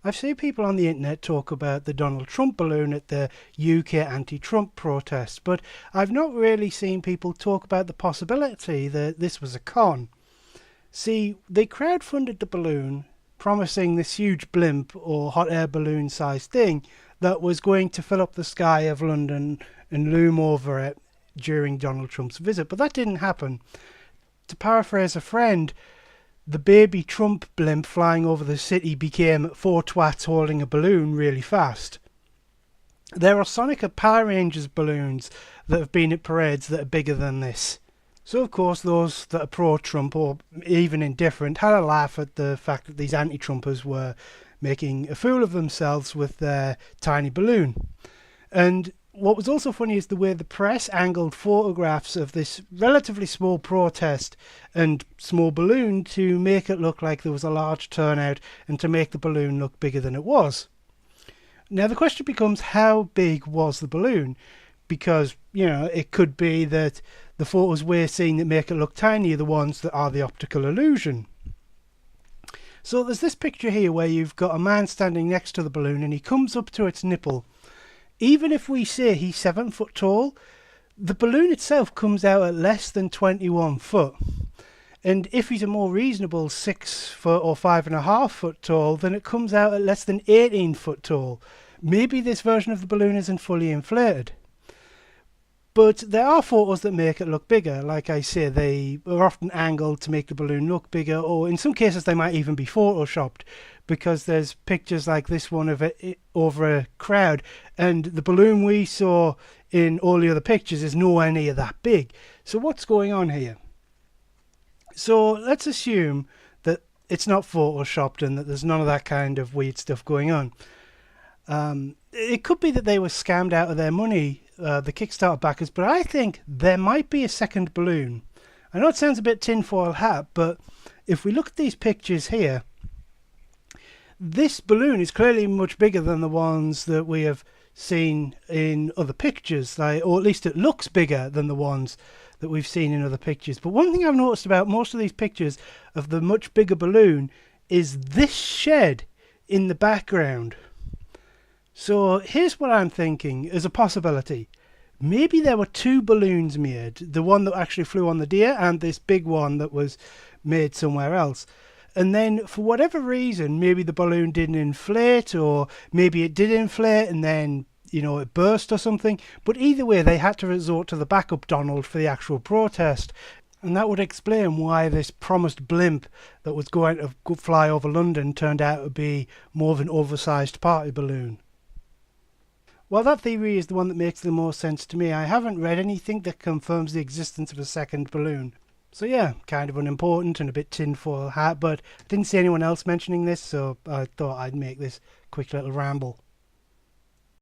I've seen people on the internet talk about the Donald Trump balloon at the UK anti-Trump protests, but I've not really seen people talk about the possibility that this was a con. See, they crowdfunded the balloon, promising this huge blimp or hot air balloon sized thing that was going to fill up the sky of London and loom over it during Donald Trump's visit, but that didn't happen. To paraphrase a friend, the baby Trump blimp flying over the city became four twats holding a balloon really fast. There are Sonic Power Rangers balloons that have been at parades that are bigger than this. So of course those that are pro-Trump or even indifferent had a laugh at the fact that these anti-Trumpers were making a fool of themselves with their tiny balloon. And what was also funny is the way the press angled photographs of this relatively small protest and small balloon to make it look like there was a large turnout and to make the balloon look bigger than it was. Now the question becomes, how big was the balloon? Because, it could be that the photos we're seeing that make it look tiny are the ones that are the optical illusion. So there's this picture here where you've got a man standing next to the balloon and he comes up to its nipple. Even if we say he's 7 foot tall, the balloon itself comes out at less than 21 foot. And if he's a more reasonable 6 foot or 5.5 foot tall, then it comes out at less than 18 foot tall. Maybe this version of the balloon isn't fully inflated. But there are photos that make it look bigger. Like I say, they are often angled to make the balloon look bigger, or in some cases they might even be photoshopped, because there's pictures like this one of it over a crowd, and the balloon we saw in all the other pictures is nowhere near that big. So what's going on here? So let's assume that it's not photoshopped and that there's none of that kind of weird stuff going on. It could be that they were scammed out of their money, the Kickstarter backers, but I think there might be a second balloon. I know it sounds a bit tinfoil hat, but if we look at these pictures here, this balloon is clearly much bigger than the ones that we have seen in other pictures, or at least it looks bigger than the ones that we've seen in other pictures. But one thing I've noticed about most of these pictures of the much bigger balloon is this shed in the background. So here's what I'm thinking as a possibility. Maybe there were two balloons made, the one that actually flew on the deer and this big one that was made somewhere else. And then for whatever reason, maybe the balloon didn't inflate, or maybe it did inflate and then, it burst or something. But either way, they had to resort to the backup Donald for the actual protest. And that would explain why this promised blimp that was going to fly over London turned out to be more of an oversized party balloon. While that theory is the one that makes the most sense to me, I haven't read anything that confirms the existence of a second balloon. So yeah, kind of unimportant and a bit tinfoil hat, but I didn't see anyone else mentioning this, so I thought I'd make this quick little ramble.